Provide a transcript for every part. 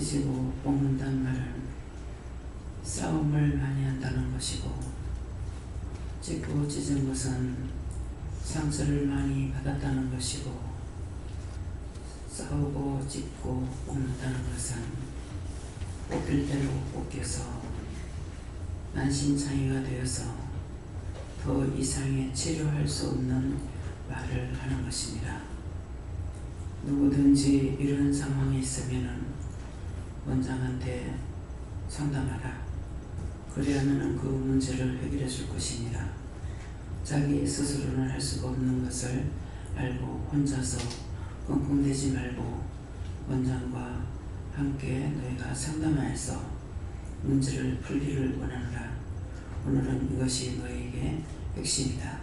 찢고 뽑는다는 말은 싸움을 많이 한다는 것이고, 찢고 찢은 것은 상처를 많이 받았다는 것이고, 싸우고 찢고 뽑는다는 것은 뽑힐 대로 뽑혀서 만신창이가 되어서 더 이상의 치료할 수 없는 말을 하는 것입니다. 누구든지 이런 상황에 있으면 원장한테 상담하라. 그래야만 그 문제를 해결해 줄 것입니다. 자기 스스로는 할 수가 없는 것을 알고 혼자서 끙끙대지 말고 원장과 함께 너희가 상담하여서 문제를 풀기를 원하노라. 오늘은 이것이 너희에게 핵심이다.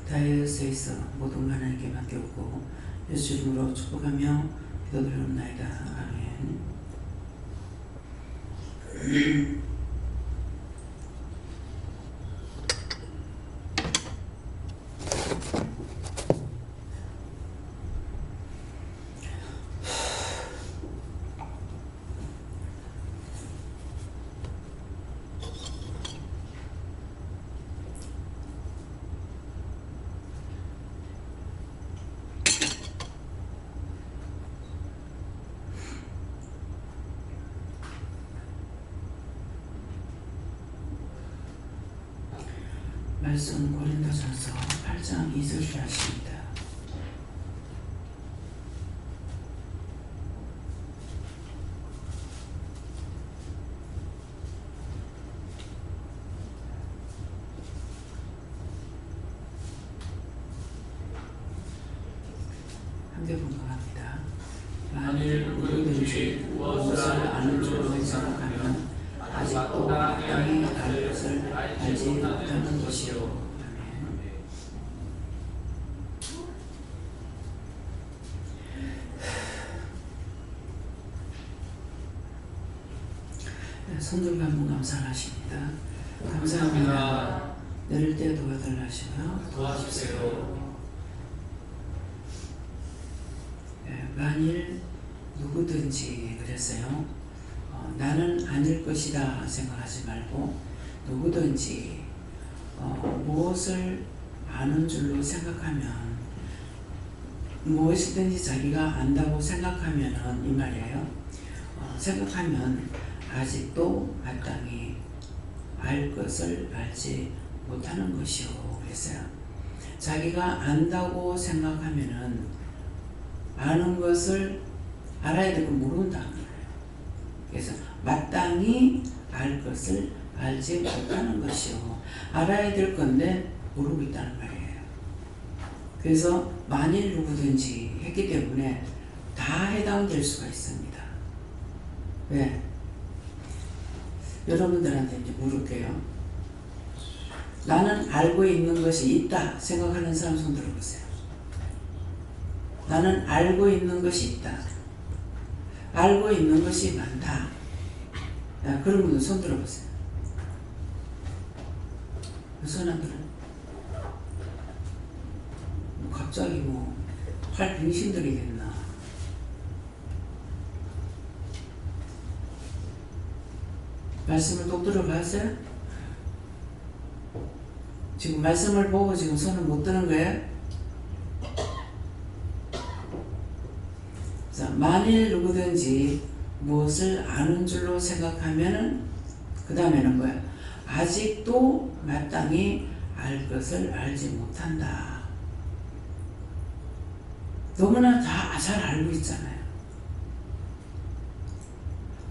다이어스에서 모든 하나님께 맡겼고 예수 이름으로 축복하며 기도드리옵나이다. 아멘. 말씀 고린도전서 8장 2절을 하십니다. 함께 분석합니다. 만일 누구든지 무엇을 아는 줄로 생각하면 아직도 땅이 알 것을 알지 못하는 것이요. 선들과 한번 감사하십니다. 감사합니다. 내릴 때 도와달라 하시고요. 도와주세요. 만일 누구든지 그랬어요. 나는 아닐 것이다 생각하지 말고 누구든지 무엇을 아는 줄로 생각하면 무엇이든지 자기가 안다고 생각하면 이 말이에요. 생각하면 아직도 마땅히 알 것을 알지 못하는 것이요. 그랬어요. 자기가 안다고 생각하면은 아는 것을 알아야 되고 모른다는 거예요. 그래서 마땅히 알 것을 알지 못하는 것이요. 알아야 될 건데 모르고 있다는 말이에요. 그래서 만일 누구든지 했기 때문에 다 해당될 수가 있습니다. 왜? 여러분들한테 이제 물을게요. 나는 알고 있는 것이 있다 생각하는 사람 손 들어보세요. 나는 알고 있는 것이 있다. 알고 있는 것이 많다. 그런 분들 손 들어보세요. 손 안 들어요? 갑자기 팔 빙신들이겠나. 말씀을 똑 들어봤어요? 지금 말씀을 보고 지금 손을 못 드는 거예요? 자, 만일 누구든지 무엇을 아는 줄로 생각하면은 그 다음에는 뭐야? 아직도 마땅히 알 것을 알지 못한다. 너무나 다 잘 알고 있잖아요.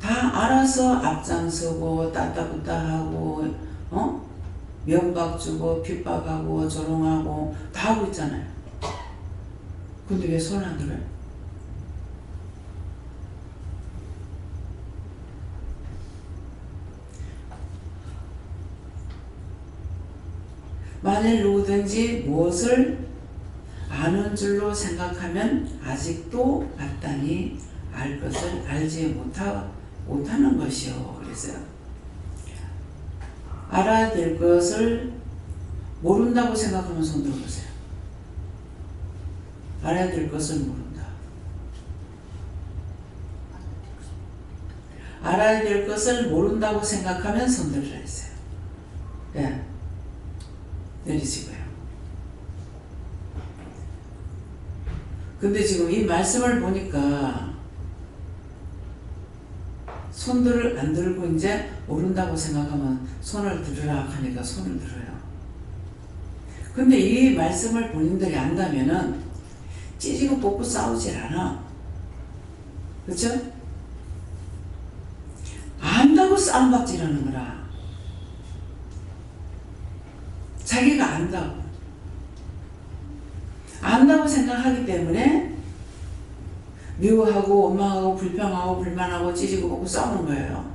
다 알아서 앞장서고 따따붙다하고 면박 주고 핍박하고 조롱하고 다 하고 있잖아요. 근데 왜 손 안 들어요? 만일 누구든지 무엇을 아는 줄로 생각하면 아직도 마땅히 알 것을 알지 못하는 것이요. 그랬어요. 알아야 될 것을 모른다고 생각하면 손 들어보세요. 알아야 될 것을 모른다. 알아야 될 것을 모른다고 생각하면 손들으라 했어요. 예. 내리시고요. 근데 지금 이 말씀을 보니까 손들을 안 들고 이제 모른다고 생각하면 손을 들으라 하니까 손을 들어요. 근데 이 말씀을 본인들이 안다면은 찌지고 뽑고 싸우질 않아. 그쵸? 안다고 싸움박질하는 거라. 자기가 안다고 생각하기 때문에 미워하고 원망하고 불평하고 불만하고 찌지고 뽑고 싸우는 거예요.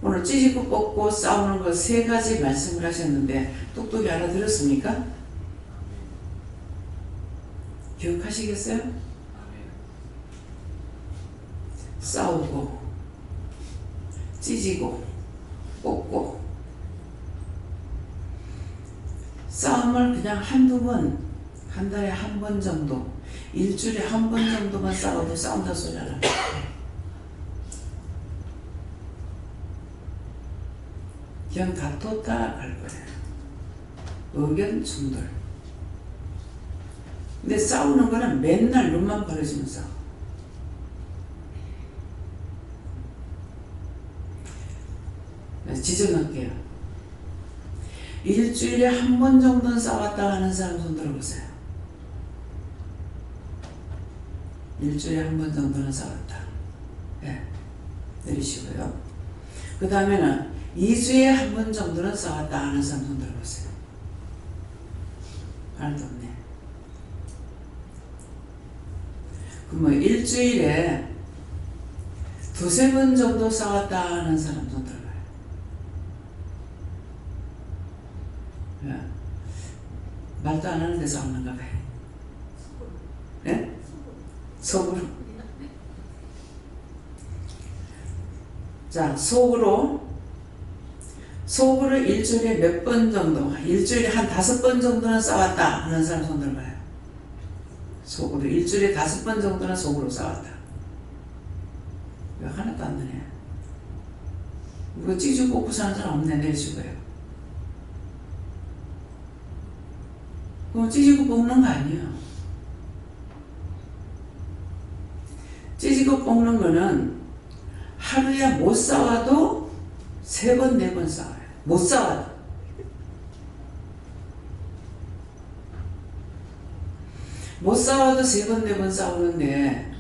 오늘 찌지고 뽑고 싸우는 거 3가지 말씀을 하셨는데 똑똑히 알아들었습니까? 기억하시겠어요? 싸우고 찌지고 뽑고 싸움을 그냥 한두 번, 한 달에 한 번 정도, 일주일에 한 번 정도만 싸워도 싸운다 소리 안 합니다. 그냥 다퉈 따라갈 거예요. 의견 충돌. 근데 싸우는 거는 맨날 눈만 벌어지면서 지정할게요. 일주일에 한 번 정도는 싸웠다 하는 사람 손 들어보세요. 일주일에 한 번 정도는 싸웠다. 네. 내리시고요. 그 다음에는 2주에 한 번 정도는 싸웠다 하는 사람 손 들어보세요. 하나도 없네. 그럼 일주일에 2-3번 정도 싸웠다 하는 사람 손 들어봐요. 네. 말도 안 하는데 싸우는가 봐요. 네? 속으로. 자, 속으로 일주일에 몇 번 정도, 일주일에 한 5번 정도는 싸웠다 하는 사람 손 들어봐요. 속으로 일주일에 5번 정도는 속으로 싸웠다. 왜 하나도 안 되네. 이거 찌주고 뽑고 사는 사람 없네. 내리시고요. 그럼 찌지고 뽑는 거 아니에요. 찌지고 뽑는 거는 하루에 못 싸워도 3번, 4번 싸워요. 못 싸워도. 못 싸워도 3번, 4번 싸우는데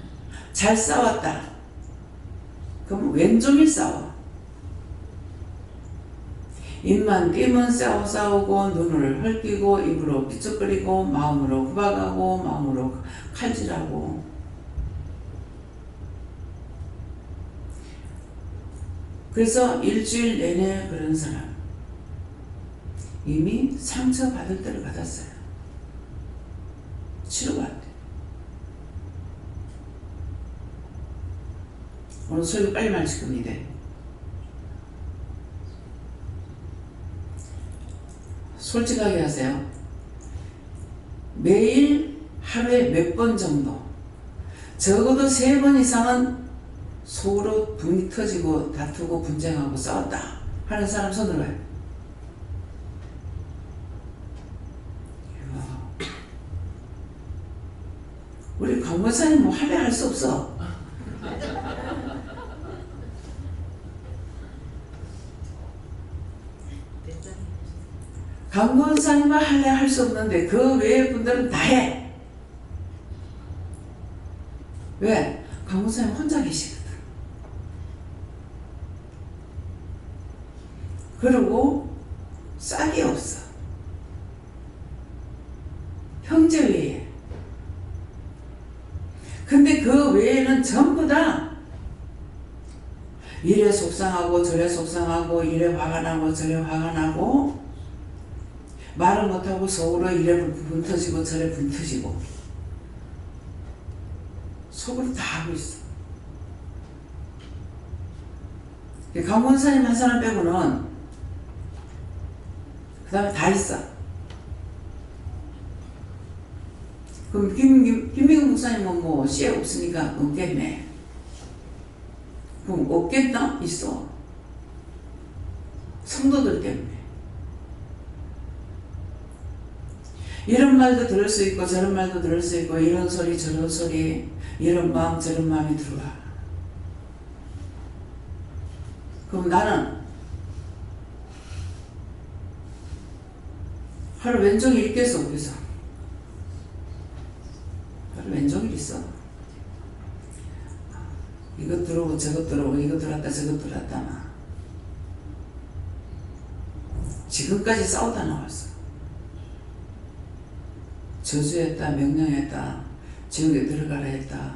잘 싸웠다. 그럼 왼종일 싸워. 입만 띄면 싸우고 눈을 헐끼고 입으로 삐쩍거리고 마음으로 구박하고 마음으로 칼질하고. 그래서 일주일 내내 그런 사람 이미 상처받을 때를 받았어요. 치료받대. 오늘 소리 빨리 마실 겁니다. 솔직하게 하세요. 매일 하루에 몇 번 정도, 적어도 3번 이상은 속으로 분이 터지고 다투고 분쟁하고 싸웠다 하는 사람 손 들어봐요. 우리 강원사님 뭐 할래 할 수 없어. 강권사님은 할래 할 수 없는데 그 외의 분들은 다 해. 왜? 강권사님 혼자 계시거든. 그리고 싹이 없어. 형제 외에. 근데 그 외에는 전부 다 이래 속상하고 저래 속상하고 이래 화가 나고 저래 화가 나고 말을 못하고 속으로 이래 분 터지고 저래 분 터지고 속으로 다 하고 있어. 강권사님 한 사람 빼고는 그 다음에 다 있어. 그럼 김민국 목사님은 뭐 시에 없으니까 없겠네. 그럼 없겠나? 있어. 성도들 때문에. 이런 말도 들을 수 있고 저런 말도 들을 수 있고 이런 소리 저런 소리 이런 마음 저런 마음이 들어와. 그럼 나는 하루 왼종일 있겠어 거기서. 하루 왼종일 있어. 이것 들어오고 저것 들어오고 이것 들어왔다 저것 들어왔다 막. 지금까지 싸우다 나왔어. 저주했다 명령했다 지옥에 들어가라 했다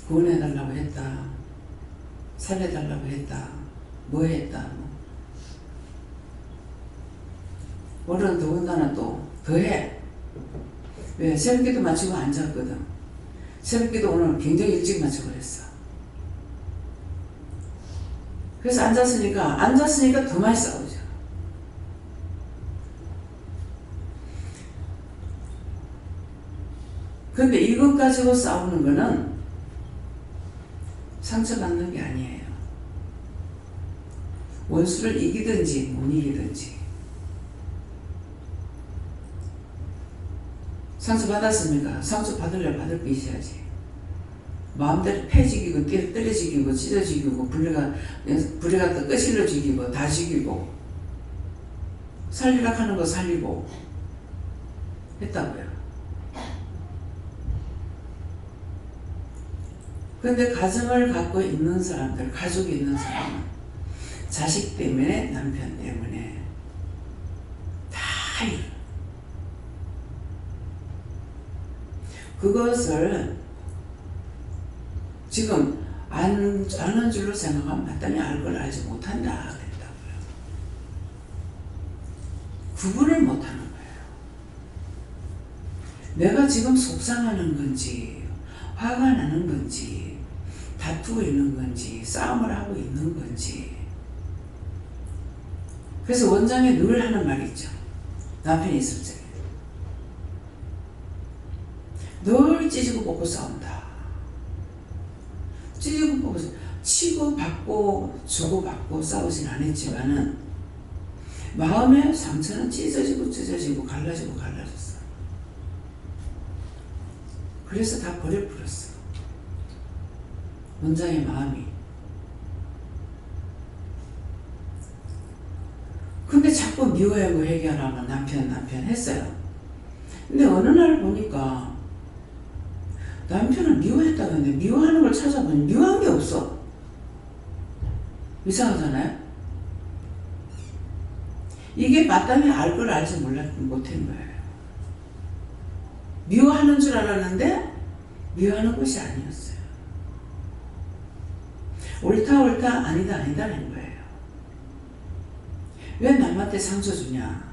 구원해달라고 했다 살려달라고 했다 뭐 했다 오늘은 더군다나 또 더해. 왜? 새벽기도 마치고 앉았거든. 새벽기도 오늘 굉장히 일찍 마쳐버렸어. 그래서 앉았으니까 더 많이 싸우죠. 근데 이것 가지고 싸우는 거는 상처받는 게 아니에요. 원수를 이기든지 못 이기든지. 상처받았습니까? 상처받으려 받을 것이야지. 마음대로 패지기고 때려지기고 찢어지기고 불려가 또 끄실러 지기고 다 지기고 살리라 하는 거 살리고 했다고요. 근데 가정을 갖고 있는 사람들, 가족이 있는 사람은 자식 때문에 남편 때문에 다 이래. 그것을 지금 아는 줄로 생각하면 마땅히 알 걸 알지 못한다 그랬다고요. 구분을 못하는 거예요. 내가 지금 속상하는 건지 화가 나는 건지 다투고 있는 건지 싸움을 하고 있는 건지. 그래서 원장이 늘 하는 말이 있죠. 남편이 있을 적에 늘 찌지고 볶고 싸운다. 찌지고 볶고 치고 받고 주고 받고 싸우진 않았지만은 마음의 상처는 찢어지고 갈라졌어. 그래서 다 버려버렸어. 원장의 마음이. 근데 자꾸 미워하고 해결하면 남편 했어요. 근데 어느 날 보니까 남편을 미워했다는데 미워하는 걸 찾아보니 미워한 게 없어. 이상하잖아요? 이게 마땅히 알 걸 알지 못한 거예요. 미워하는 줄 알았는데 미워하는 것이 아니었어요. 옳다 아니다는 거예요. 왜 남한테 상처 주냐?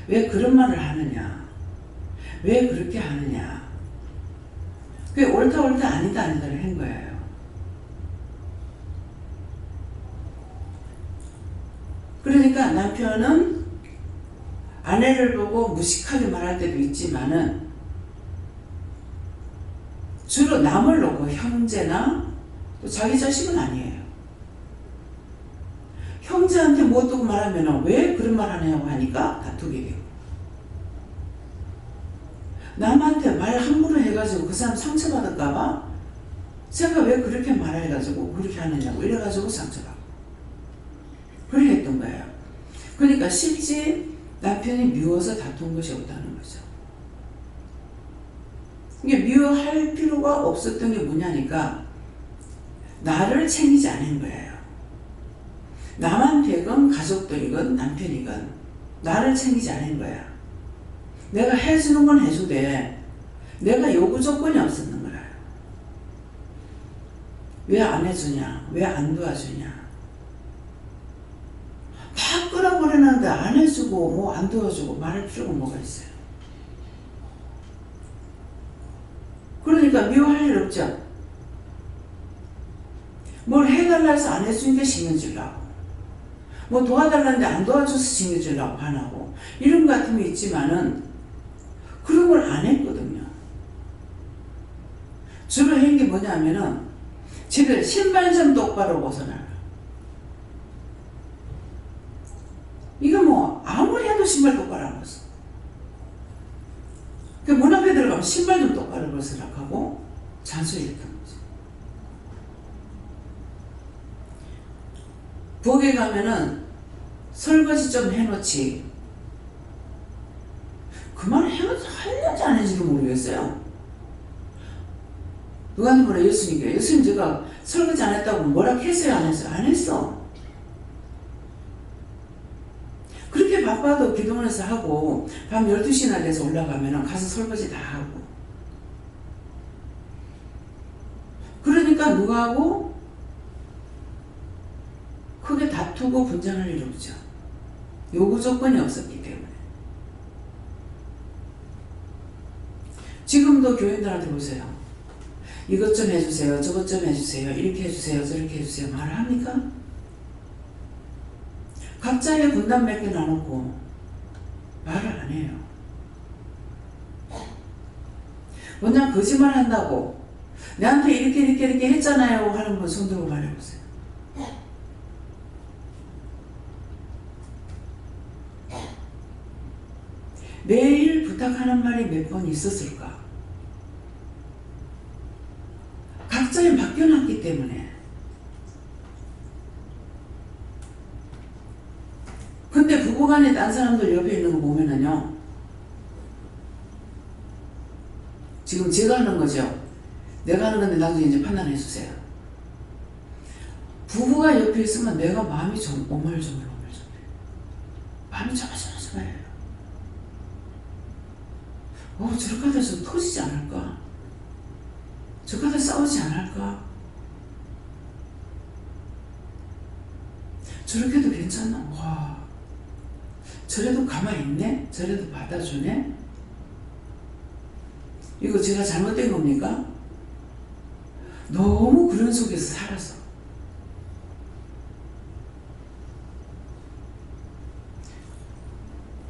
왜 그런 말을 하느냐? 왜 그렇게 하느냐? 그게 옳다 아니다를 한 거예요. 그러니까 남편은 아내를 보고 무식하게 말할 때도 있지만은 주로 남을 놓고 형제나 또 자기 자식은 아니에요. 형제한테 뭐 두고 말하면 왜 그런 말 하냐고 하니까 다투게 되고 남한테 말 함부로 해가지고 그 사람 상처받을까봐 제가 왜 그렇게 말해가지고 그렇게 하느냐고 이래가지고 상처받고 그래 했던 거예요. 그러니까 실제 남편이 미워서 다툰 것이 없다는 거죠. 이게 미워할 필요가 없었던 게 뭐냐니까 나를 챙기지 않은 거예요. 남한테건 가족들이건 남편이건 나를 챙기지 않은 거야. 내가 해주는 건 해주되 내가 요구 조건이 없었는 거라. 왜 안 해주냐? 왜 안 도와주냐? 다 끌어버리는데 안 해주고 뭐 안 도와주고 말할 필요가 뭐가 있어요? 그러니까 미워할 일 없죠. 뭘 해달라 해서 안 해주는 게 신경질나고 뭐 도와달라는데 안 도와줘서 신경질나고 화나고 이런 것 같은 게 있지만은 그런 걸 안 했거든요. 주로 한 게 뭐냐면은 집에 신발 좀 똑바로 벗어나라. 이거 뭐 아무리 해도 신발 똑바로 안 벗어. 그 문 앞에 들어가면 신발 좀 똑바로 벗으라 하고 잔소리를 했던 거죠. 부엌에 가면은 설거지 좀 해놓지. 그 말을 했는지 안 했는지도 모르겠어요. 누구한테 뭐라 예수님께. 예수님 제가 설거지 안 했다고 뭐라 했어요? 안 했어요? 안 했어. 그렇게 바빠도 기도원에서 하고 밤 12시나 돼서 올라가면 가서 설거지 다 하고. 그러니까 누구하고 크게 다투고 분쟁할 일이 없죠. 요구 조건이 없었기 때문에. 지금도 교인들한테 보세요. 이것 좀 해주세요. 저것 좀 해주세요. 이렇게 해주세요. 저렇게 해주세요. 말을 합니까? 각자의 분담 몇 개 나누고 말을 안 해요. 뭐냐 거짓말 한다고 내한테 이렇게 했잖아요 하는 분 손들고 말해보세요. 매일 부탁하는 말이 몇 번 있었을까? 각자에 맡겨놨기 때문에. 근데 부부간에 딴 사람들 옆에 있는 거 보면은요, 지금 제가 하는 거죠. 내가 하는 건데 나도 이제 판단해 주세요. 부부가 옆에 있으면 내가 마음이 좀 오물조물. 마음이 조마조마해요. 저렇게 하다 좀 터지지 않을까? 저렇게 하다 싸우지 않을까? 저렇게 해도 괜찮나? 와, 저래도 가만히 있네? 저래도 받아주네? 이거 제가 잘못된 겁니까? 너무 그런 속에서 살아서.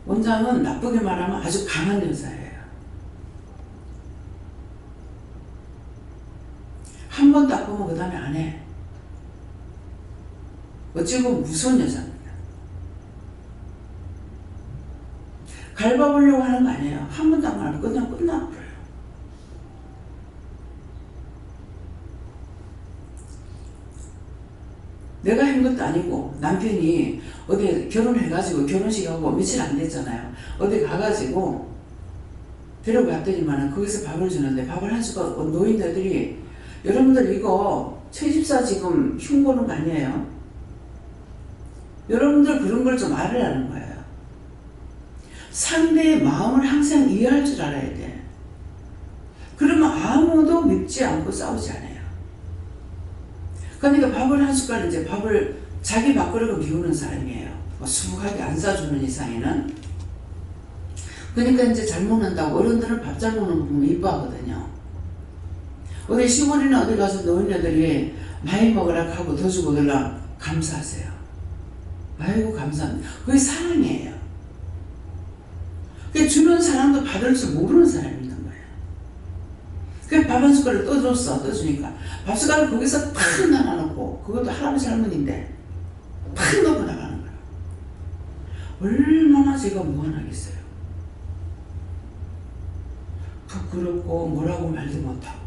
원장은 나쁘게 말하면 아주 강한 여자예요. 한 번 딱 보면 그 다음에 안 해. 어찌 보면 무서운 여자입니다. 갈바보려고 하는 거 아니에요. 한 번 딱 말하면 그냥 끝나버려요. 내가 한 것도 아니고 남편이 어디 결혼해가지고 결혼식하고 며칠 안 됐잖아요. 어디 가가지고 데려갔더니만 거기서 밥을 주는데 밥을 한 수가 노인네들이 여러분들 이거 최집사 지금 흉보는 거 아니에요? 여러분들 그런 걸 좀 알으라는 거예요. 상대의 마음을 항상 이해할 줄 알아야 돼. 그러면 아무도 밉지 않고 싸우지 않아요. 그러니까 밥을 한 숟갈 이제 밥을 자기 밥그릇을 비우는 사람이에요. 수북하게 안 싸주는 이상에는. 그러니까 이제 잘 먹는다고 어른들은 밥 잘 먹는 거 보면 이뻐하거든요. 어디 시골이나 어디 가서 노인네들이 많이 먹으라 하고 더 주고 그러려 감사하세요. 아이고 감사합니다. 그게 사랑이에요. 그 주는 사람도 받을 줄 모르는 사람이 있는 거예요. 그 밥 한 숟갈을 떠주니까 밥 숟갈을 거기서 팍 나눠놓고 그것도 할아버지 할머니인데 팍 넣고 나가는 거예요. 얼마나 제가 무한하겠어요. 부끄럽고 뭐라고 말도 못하고.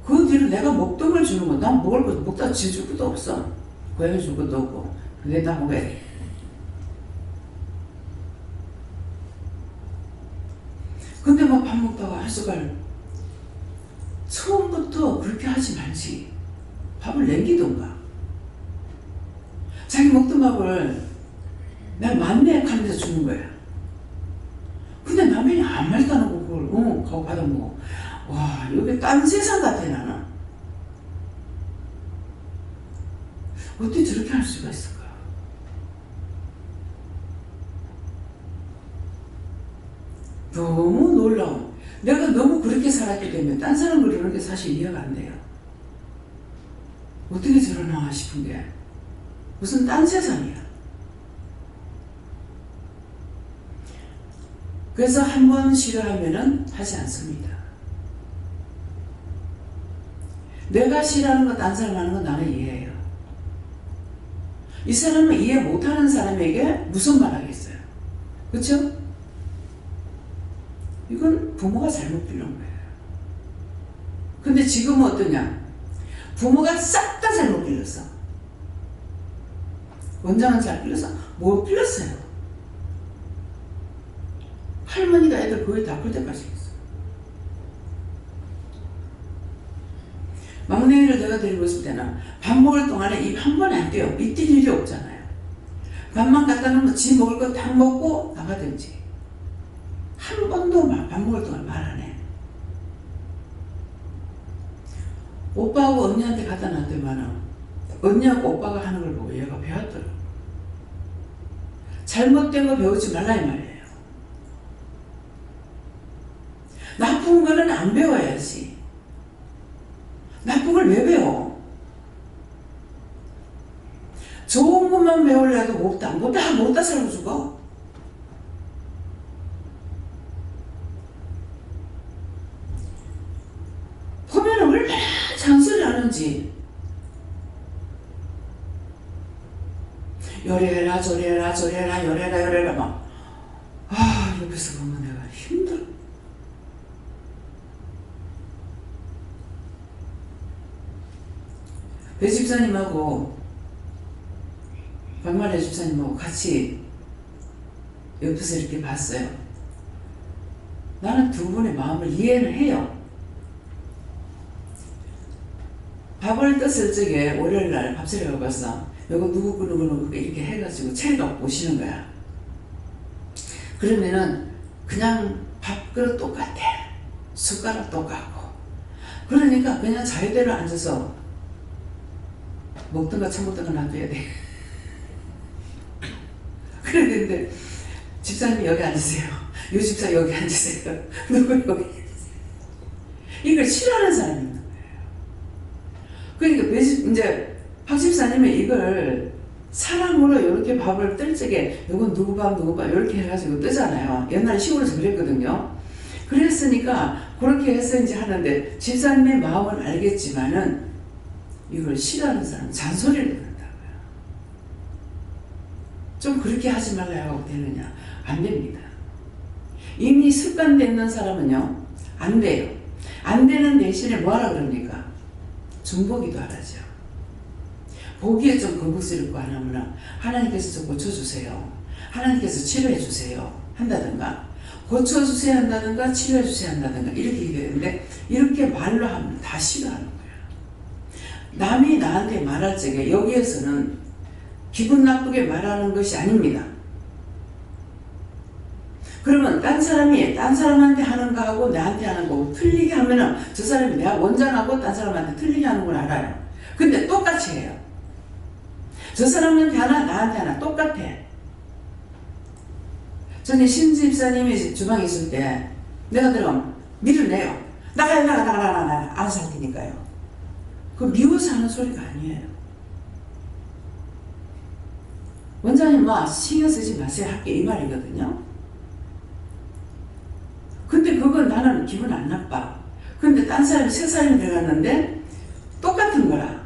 그 뒤로 내가 먹던 걸 주는 거, 난 먹을 거 먹다 지줄 것도 없어. 고양이 줄 것도 없고. 그게 다 먹어야 돼. 근데 막 밥 먹다가 한 숟갈, 처음부터 그렇게 하지 말지. 밥을 남기던가. 자기 먹던 밥을 내가 만렙 하면서 주는 거야. 근데 남편이 아무 말도 안 하고 그걸 가고 받아 먹어. 와, 여기 딴 세상 같아 나는. 어떻게 저렇게 할 수가 있을까? 너무 놀라워. 내가 너무 그렇게 살았기 때문에 딴 사람을 그렇게 사실 이해가 안 돼요. 어떻게 저러나 싶은 게 무슨 딴 세상이야. 그래서 한 번 싫어하면은 하지 않습니다. 내가 싫어하는 거 딴 사람 하는 거 나는 이해해요. 이 사람은 이해 못하는 사람에게 무슨 말 하겠어요? 그렇죠? 이건 부모가 잘못 기른 거예요. 근데 지금은 어떠냐? 부모가 싹 다 잘못 길렀어. 원장은 잘 길렀어? 못 길렀어요. 할머니가 애들 거의 다 클 때까지 했어. 막내를 내가 데리고 있을 때는 밥 먹을 동안에 입 한 번에 안 떼요. 입 뗄 일이 없잖아요. 밥만 갖다 놓으면 지 먹을 거 다 먹고 나가든지. 한 번도 밥 먹을 동안 말 안 해. 오빠하고 언니한테 갖다 놨더만은 언니하고 오빠가 하는 걸 보고 얘가 배웠더라고. 잘못된 거 배우지 말라 이 말이에요. 나쁜 거는 안 배워야지. 나쁜 걸 왜 배워? 좋은 것만 배우려도 못다 살고 죽어. 보면 얼마나 잔소리 하는지. 요래라 저래라 저래라 요래라 막 옆에서 보면 내가 힘들어. 배 집사님하고 박마래 집사님하고 같이 옆에서 이렇게 봤어요. 나는 두 분의 마음을 이해는 해요. 밥을 떴을 적에 월요일날 밥차려 갖고 왔어. 요거 누구 이렇게 해가지고 차려갖고 오시는 거야. 그러면은 그냥 밥그릇 똑같아. 숟가락 똑같고. 그러니까 그냥 자유대로 앉아서 먹든가 처먹든가 놔둬야 돼. 그랬는데 집사님이 여기 앉으세요. 요 집사 여기 앉으세요. 누구 여기 앉으세요. 이걸 싫어하는 사람이 있는 거예요. 그러니까 이제 박 집사님이 이걸 사람으로 이렇게 밥을 뜰 적에 이건 누구 밥 이렇게 해가지고 뜨잖아요. 옛날에 시골에서 그랬거든요. 그랬으니까 그렇게 해서 이제 하는데 집사님의 마음은 알겠지만은 이걸 싫어하는 사람은 잔소리를 듣는다고요. 좀 그렇게 하지 말라고 되느냐? 안 됩니다. 이미 습관되는 사람은요, 안 돼요. 안 되는 대신에 뭐하라 그럽니까? 중보기도 하라죠. 보기에 좀 거북스럽고 안 하면 하나님께서 좀 고쳐주세요. 하나님께서 치료해주세요. 한다든가, 고쳐주세요 한다든가, 치료해주세요 한다든가, 이렇게 얘기하는데, 이렇게 말로 하면 다 싫어하는 거예요. 남이 나한테 말할 적에 여기에서는 기분 나쁘게 말하는 것이 아닙니다. 그러면 딴 사람한테 하는 거하고 나한테 하는 거하고 틀리게 하면은 저 사람이 내가 원장하고 딴 사람한테 틀리게 하는 걸 알아요. 근데 똑같이 해요. 저 사람한테 하나 나한테 하나 똑같아. 저는 신 집사님이 주방에 있을 때 내가 들어가면 밀어내요. 나가 안 살 테니까요. 그 미워서 하는 소리가 아니에요. 원장님 신경 쓰지 마세요 할게 이 말이거든요. 근데 그건 나는 기분 안 나빠. 근데 딴 사람이 새 사람이 들어갔는데 똑같은 거라.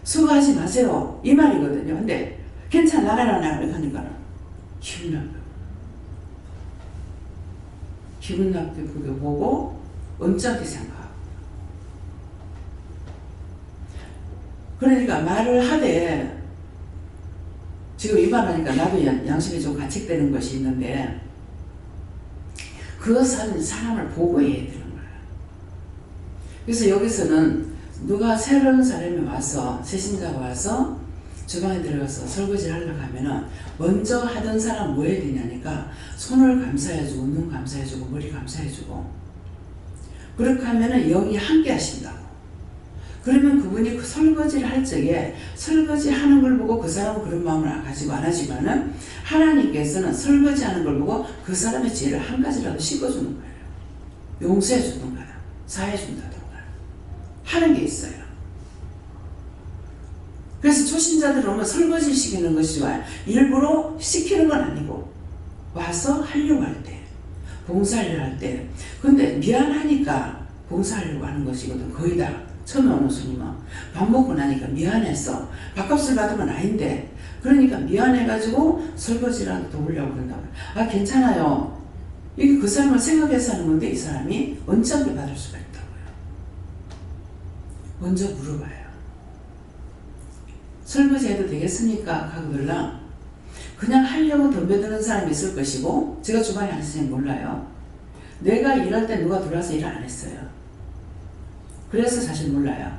수고하지 마세요 이 말이거든요. 근데 괜찮아 나가라 하니까 기분 나빠. 기분 나쁘게 그게 보고 언짢게 생각하고. 그러니까 말을 하되 지금 이 말하니까 나도 양심이 좀 가책되는 것이 있는데 그것은 사람을 보고 해야 되는 거야. 그래서 여기서는 누가 새로운 사람이 와서 새신자가 와서 주방에 들어가서 설거지 하려고 하면은 먼저 하던 사람 뭐 해야 되냐니까 손을 감싸해주고 눈 감싸해주고 머리 감싸해주고 그렇게 하면은 영이 함께 하신다고. 그러면 그분이 그 설거지를 할 적에 설거지 하는 걸 보고 그 사람은 그런 마음을 가지고 안 하지만은 하나님께서는 설거지 하는 걸 보고 그 사람의 죄를 한 가지라도 씻어주는 거예요. 용서해 주든가 사해 준다든가 하는 게 있어요. 그래서 초신자들 오면 설거지 시키는 것이 좋아요. 일부러 시키는 건 아니고 와서 하려고 할 때 봉사하려고 할 때 근데 미안하니까 봉사하려고 하는 것이거든. 거의 다 처음에 오는 손님은 밥 먹고 나니까 미안해서 밥값을 받으면 아닌데 그러니까 미안해가지고 설거지라도 도우려고 그런다고요. 아 괜찮아요. 이게 그 사람을 생각해서 하는 건데 이 사람이 언짢게 받을 수가 있다고요. 먼저 물어봐요. 설거지 해도 되겠습니까? 하고들랑 그냥 하려고 덤벼드는 사람이 있을 것이고 제가 주방에 앉으시면 몰라요. 내가 일할 때 누가 들어와서 일을 안 했어요. 그래서 사실 몰라요.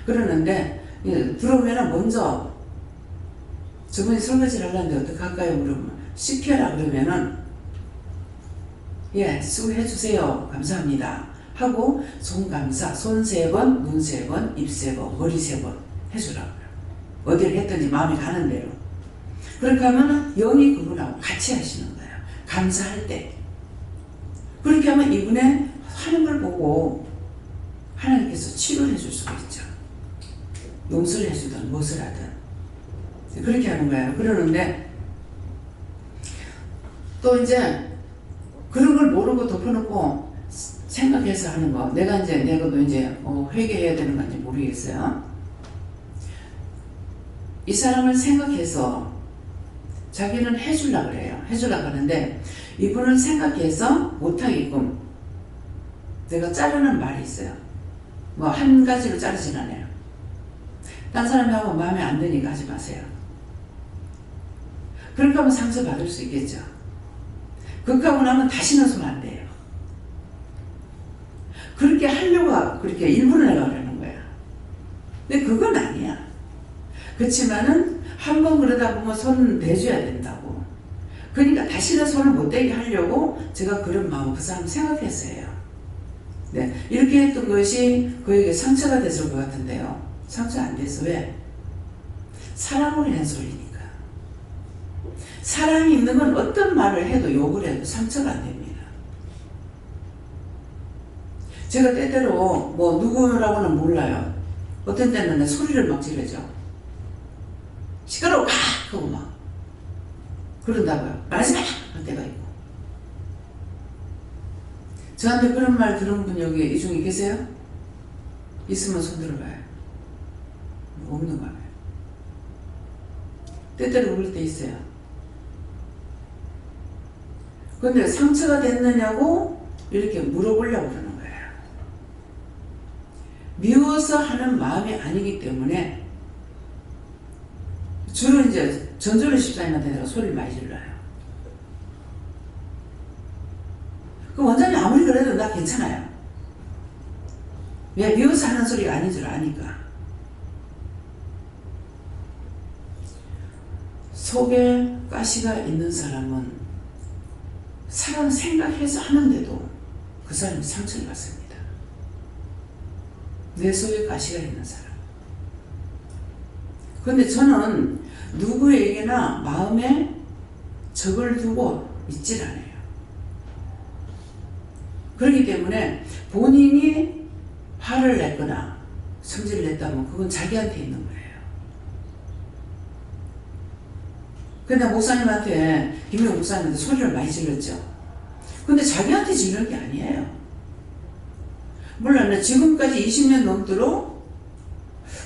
그러는데 들어오면 먼저 저분이 설거지를 하려는데 어떡할까요? 물어보면 씻겨라 그러면은 예 수고해주세요 감사합니다 하고 손 감사 손 3번 눈 3번 입 3번 머리 3번 해주라고요. 어디를 했든지 마음이 가는 대로. 그렇게 하면 영이 그분하고 같이 하시는 거예요. 감사할 때. 그렇게 하면 이분의 하는 걸 보고 하나님께서 치료를 해줄 수가 있죠. 용서를 해주든 무엇을 하든 그렇게 하는 거예요. 그러는데 또 이제 그런 걸 모르고 덮어놓고 생각해서 하는 거. 내가 내가도 이제 회개해야 되는 건지 모르겠어요. 이 사람을 생각해서 자기는 해주려고 그래요. 해주려고 하는데 이분은 생각해서 못하게끔 내가 자르는 말이 있어요. 뭐 한 가지로 자르진 않아요. 딴 사람이 하면 마음에 안 드니까 하지 마세요. 그렇게 하면 상처받을 수 있겠죠. 그렇게 하고 나면 다시는 손 안 대요. 그렇게 하려고 그렇게 일부러 내가 그러는 거야. 근데 그건 아니야. 그렇지만은 한 번 그러다 보면 손 대줘야 된다고. 그러니까 다시는 손을 못 대게 하려고 제가 그런 마음 그 사람 생각해서 해요. 네, 이렇게 했던 것이 그에게 상처가 됐을 것 같은데요. 상처 안 돼서 왜? 사랑으로 한 소리니까. 사랑이 있는 건 어떤 말을 해도 욕을 해도 상처가 안 됩니다. 제가 때때로 뭐 누구라고는 몰라요. 어떤 때는 소리를 막 지르죠. 시끄러워! 하고 막 그런다고요. 말하지 마! 할 때가 있고. 저한테 그런 말 들은 분 여기 이 중에 계세요? 있으면 손 들어봐요. 없는 거예요. 때때로 그럴 때 있어요. 그런데 상처가 됐느냐고 이렇게 물어보려고 그러는 거예요. 미워서 하는 마음이 아니기 때문에 주로 이제 전조를 집사님한테 내가 소리를 많이 질러요. 그 원장님 아무리 그래도 나 괜찮아요. 왜? 미워서 하는 소리가 아닌 줄 아니까. 속에 가시가 있는 사람은 사람 생각해서 하는데도 그 사람이 상처를 받습니다. 내 속에 가시가 있는 사람. 그런데 저는 누구에게나 마음에 적을 두고 있질 않아요. 그렇기 때문에 본인이 화를 냈거나 성질을 냈다면 그건 자기한테 있는 거예요. 근데 목사님한테, 김영 목사님한테 소리를 많이 질렀죠. 근데 자기한테 지르는 게 아니에요. 물론 지금까지 20년 넘도록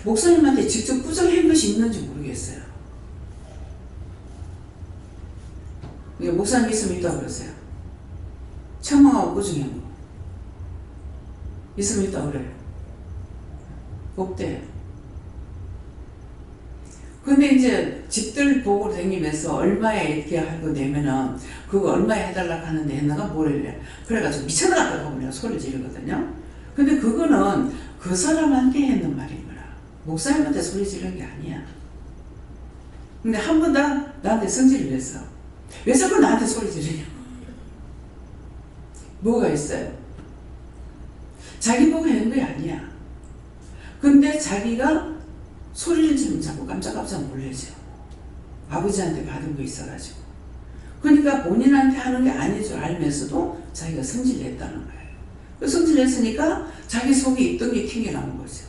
목사님한테 직접 꾸중한 것이 있는지 모르겠어요. 목사님 있으면 있다고 그러세요. 청망하고 꾸중한 거. 있으면 있다고 그래요. 없대요. 근데 이제 집들 보고 다니면서 얼마에 이렇게 하고 내면은 그거 얼마에 해달라고 하는데 했나가 뭐래. 그래가지고 미쳐나갔다고 내가 소리를 지르거든요. 근데 그거는 그 사람한테 했는 말인 거라. 목사님한테 소리 지르는 게 아니야. 근데 한 번 다 나한테 성질을 냈어. 왜 자꾸 나한테 소리 지르냐고. 뭐가 있어요? 자기 보고 하는 게 아니야. 근데 자기가 소리를 지르면 자꾸 깜짝깜짝 놀라죠. 아버지한테 받은 거 있어가지고. 그러니까 본인한테 하는 게 아닌 줄 알면서도 자기가 성질냈다는 거예요. 그 성질냈으니까 자기 속에 있던 게 튕겨나온 거죠.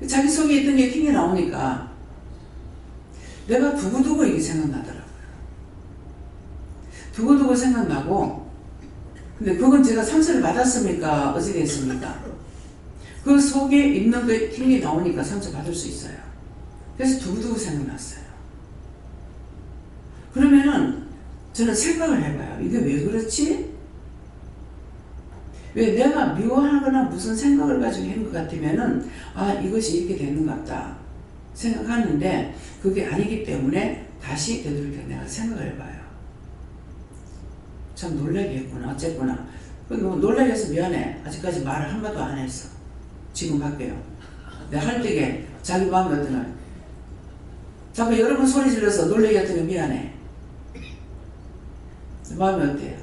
자기 속에 있던 게 튕겨나오니까 내가 두고두고 이게 생각나더라고요. 두고두고 생각나고, 근데 그건 제가 상처를 받았습니까? 어찌 됐습니까? 그 속에 있는 그 힘이 나오니까 상처받을 수 있어요. 그래서 두고두고 생각났어요. 그러면은 저는 생각을 해봐요. 이게 왜 그렇지? 왜 내가 미워하거나 무슨 생각을 가지고 있는 것 같으면은 아 이것이 이렇게 되는 것 같다 생각하는데 그게 아니기 때문에 다시 되돌려 내가 생각을 해봐요. 참 놀라게 했구나 어쨌구나. 놀라게 해서 미안해. 아직까지 말을 한마디도 안 했어. 지금 할게요. 내가 할 때게 자기 마음이 어떠나 자꾸 여러분 소리 질러서 놀라게 했더니 미안해. 마음이 어때요?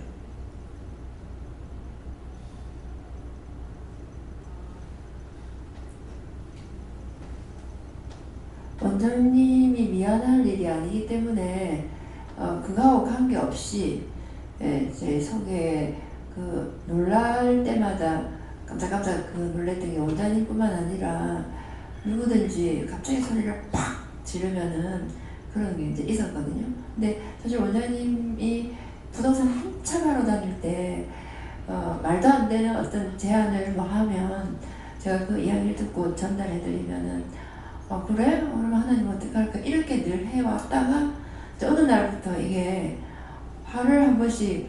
원장님이 미안할 일이 아니기 때문에 그거하고 관계없이 제 속에 그 놀랄 때마다 깜짝깜짝 그 놀랬던 게 원장님뿐만 아니라 누구든지 갑자기 소리를 팍 지르면은 그런 게 이제 있었거든요. 근데 사실 원장님이 부동산 한참 하러 다닐 때 말도 안 되는 어떤 제안을 뭐 하면 제가 그 이야기를 듣고 전달해드리면은 그래? 그러면 하나님 어떡할까? 이렇게 늘 해왔다가 어느 날부터 이게 화를 한 번씩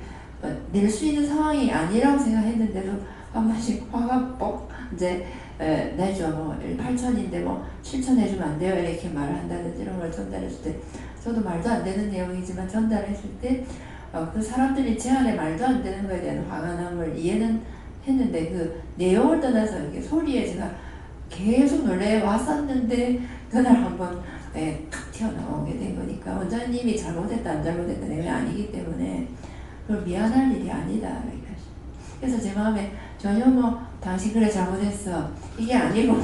낼 수 있는 상황이 아니라고 생각했는데도 한 번씩 화가 뻑 이제 내죠. 뭐 8천인데 뭐 7천 해주면 안 돼요. 이렇게 말을 한다든지 이런 걸 전달했을 때 저도 말도 안 되는 내용이지만 전달했을 때 그 사람들이 제 안에 말도 안 되는 거에 대한 화가 남을 이해는 했는데 그 내용을 떠나서 이렇게 소리에 제가 계속 놀래 왔었는데 그날 한번 탁 튀어나오게 된 거니까 원장님이 잘못했다 안 잘못했다 내용이 아니기 때문에 그걸 미안할 일이 아니다. 그래서 제 마음에 전혀 뭐 당신 그래 잘못했어 이게 아니고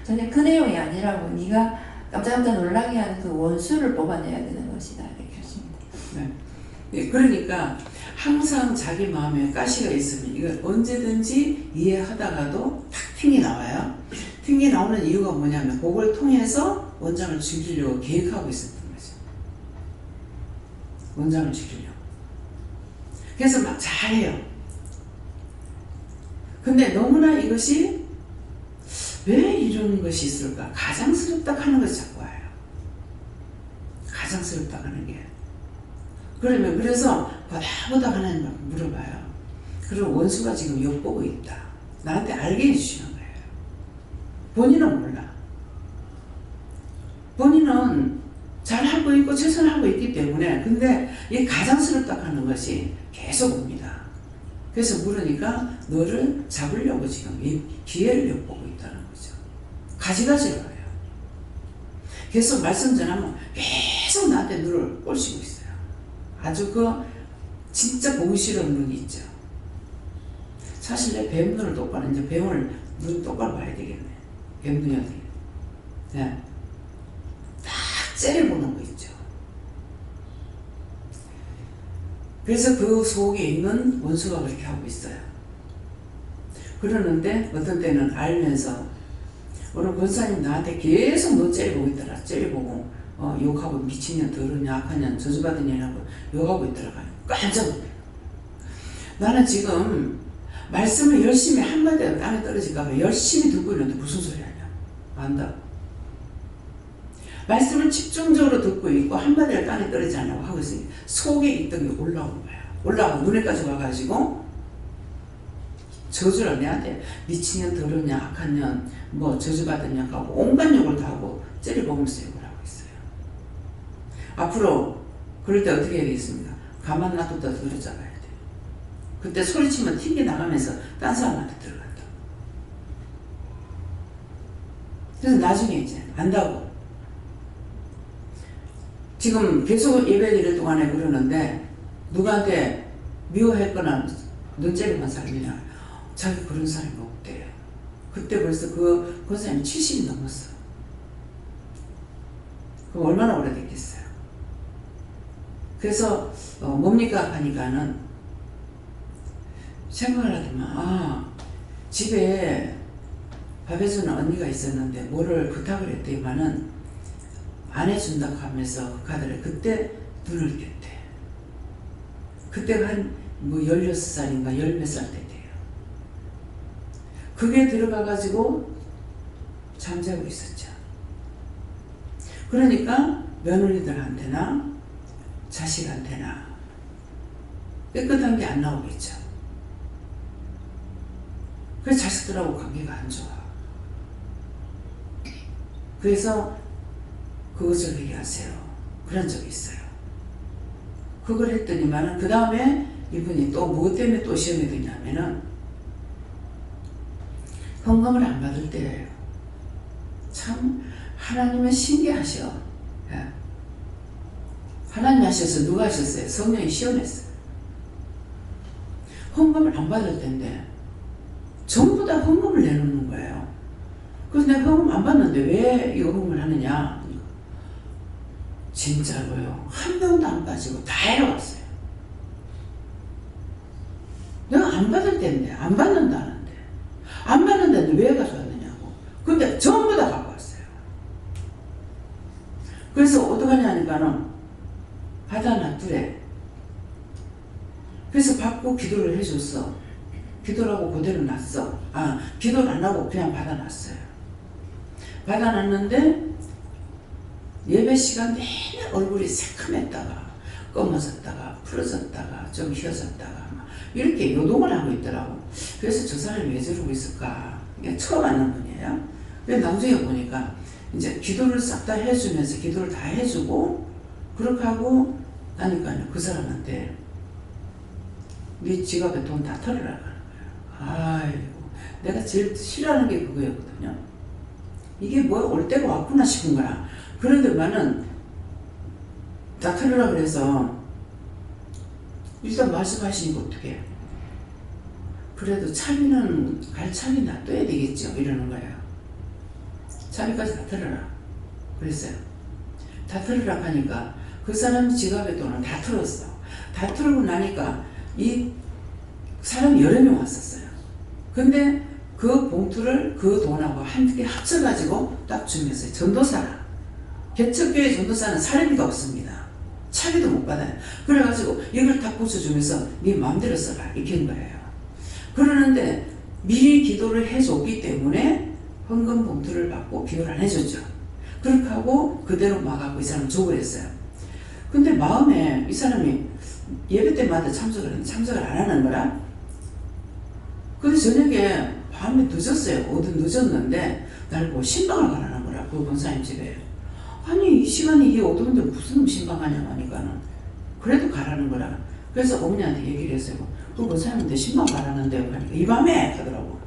전혀 그 내용이 아니라고 네가 깜짝깜짝 놀라게 하는 그 원수를 뽑아내야 되는 것이다 이렇게 했습니다. 네, 그러니까 항상 자기 마음에 가시가 있으면 이걸 언제든지 이해하다가도 탁 튕이 나와요. 튕이 나오는 이유가 뭐냐면 그걸 통해서 원장을 죽이려고 계획하고 있었던 거죠. 원장을 죽이려고. 그래서 막 잘해요. 근데 너무나 이것이 왜 이런 것이 있을까? 가장스럽다 하는 것이 자꾸 와요. 가장스럽다 하는 게. 그러면 그래서 보다 하나님 물어봐요. 그럼 원수가 지금 엿보고 있다. 나한테 알게 해주시는 거예요. 본인은 몰라. 본인은 잘하고 있고 최선을 하고 있기 때문에 근데 이 가장스럽다 하는 것이 계속 옵니다. 그래서 물으니까 너를 잡으려고 지금 이 기회를 엿보고 있다는 거죠. 가지가지로 해요. 계속 말씀 전하면 계속 나한테 눈을 꼴시고 있어요. 아주 진짜 보기 싫은 눈이 있죠. 사실 내 뱀 눈을 똑바로 이제 뱀을 눈 똑바로 봐야 되겠네. 뱀 눈이 어떻게? 네. 딱 째려보는 거 있죠. 그래서 그 속에 있는 원수가 그렇게 하고 있어요. 그러는데 어떤 때는 알면서 오늘 권사님 나한테 계속 너 째려보고 있더라. 째려보고 욕하고 미친년 더러냐 악한 년 저주받은 년하고 욕하고 있더라고요. 깜짝 놀래요. 나는 지금 말씀을 열심히 한마디가 땅에 떨어질까봐 열심히 듣고 있는데 무슨 소리 하냐 안다. 말씀을 집중적으로 듣고 있고 한마디가 땅에 떨어지지 않냐고 하고 있으니 속에 있던 게 올라오는 거야. 올라오고 눈에까지 와가지고 저주를 내한테 미친년 더러냐 악한 년 뭐 저주받은 년 하고 온갖 욕을 다 하고 째려보면서 욕을 하고 있어요. 앞으로 그럴 때 어떻게 해야 되겠습니까? 가만 놔뒀다 들어잡아야 돼. 그때 소리치면 튕겨 나가면서 딴 사람한테 들어간다. 그래서 나중에 이제 안다고. 지금 계속 예배 드릴 동안에 그러는데 누구한테 미워했거나 눈째리만 사람이나 자기 그런 사람이 없대요. 그때 벌써 그 사람이 70이 넘었어. 그럼 얼마나 오래됐겠어요. 그래서 뭡니까 하니까는 생각을 하더만 집에 밥 해주는 언니가 있었는데 뭐를 부탁을 했더니만은 안 해준다고 하면서 그 카드를 그때 눈을 뗐대. 그때가 한 16살인가 10몇 살 때 돼요. 그게 들어가가지고 잠자고 있었죠. 그러니까 며느리들한테나 자식한테나 깨끗한 게 안 나오겠죠. 그래서 자식들하고 관계가 안 좋아. 그래서 그것을 얘기하세요. 그런 적이 있어요. 그걸 했더니만은 그 다음에 이분이 또 뭐 때문에 또 시험에 드냐면은 헌금을 안 받을 때예요. 참 하나님은 신기하셔. 예. 하나님 하셔서 누가 하셨어요? 성령이 시험했어요. 헌금을 안 받을 때인데 전부 다 헌금을 내놓는 거예요. 그래서 내가 헌금 안 받는데 왜 이거 헌금을 하느냐? 진짜로요. 한 명도 안 빠지고 다 해왔어요. 내가 안 받을 때인데 안 받는다는데 안 받는다는데 왜 가져왔느냐고. 근데 전부 다 갖고 왔어요. 그래서 어떡하냐니까는 받아놨더래. 그래서 받고 기도를 해줬어. 기도를 하고 그대로 놨어. 기도를 안 하고 그냥 받아놨어요. 받아놨는데 예배 시간 내내 얼굴이 새카맸다가 검어졌다가 풀어졌다가 좀 휘어졌다가 막 이렇게 요동을 하고 있더라고. 그래서 저 사람이 왜 저러고 있을까? 이게 처음 만난 분이에요. 근데 나중에 보니까 이제 기도를 싹 다 해주면서 기도를 다 해주고 그렇게 하고 나니까요. 그 사람한테 네 지갑에 돈 다 털으라 하는 거야. 아이고, 내가 제일 싫어하는 게 그거였거든요. 이게 뭐 올 때가 왔구나 싶은 거야. 그런데만은 다 털으라 그래서 일단 말씀하시니까 어떡해. 그래도 차비는 갈 차비 놔둬야 되겠죠. 이러는 거예요. 차비까지 다 털어라 그랬어요. 다 털으라 하니까 그 사람 지갑에 돈을 다 털었어. 다 털고 나니까 이 사람이 여러 명 왔었어요. 근데 그 봉투를 그 돈하고 함께 합쳐가지고 딱 주면서 전도사라. 개척교회 전도사는 사례비가 없습니다. 차비도 못 받아요. 그래가지고 이걸 딱 붙여주면서 네 마음대로 써라 이렇게 한 거예요. 그러는데 미리 기도를 해줬기 때문에 헌금 봉투를 받고 기도를 안 해줬죠. 그렇게 하고 그대로 막하고 이 사람 줘버렸어요. 근데 마음에 이 사람이 예배 때마다 참석을 안 하는 거라. 근데 저녁에 밤에 늦었어요. 어디 늦었는데 날 보고 신방을 가라는 거라. 그 권사님 집에. 아니 이 시간에 이 어두운데 무슨 신방하냐고 하니까는 그래도 가라는 거라. 그래서 어머니한테 얘기를 했어요. 그 권사님한테 신방 가라는데 하니까 이 밤에 하더라고.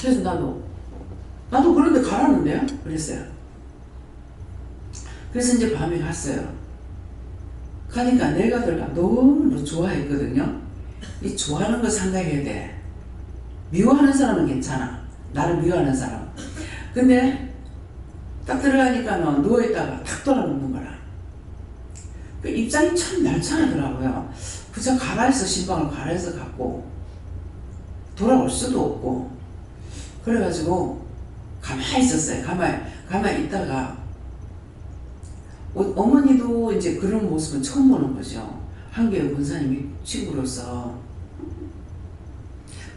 그래서 나도 그런데 가라는데요? 그랬어요. 그래서 이제 밤에 갔어요. 가니까 내가 너무 좋아했거든요. 이 좋아하는 거 생각해야 돼. 미워하는 사람은 괜찮아. 나를 미워하는 사람. 근데 딱 들어가니까 누워있다가 탁 돌아눕는 거라. 그 입장이 참 날참하더라고요. 그저 가라 해서 신방을 가라 해서 갔고 돌아올 수도 없고 그래가지고 가만히 있었어요. 가만히 있다가 어머니도 이제 그런 모습은 처음 보는 거죠. 한교회 권사님이 친구로서.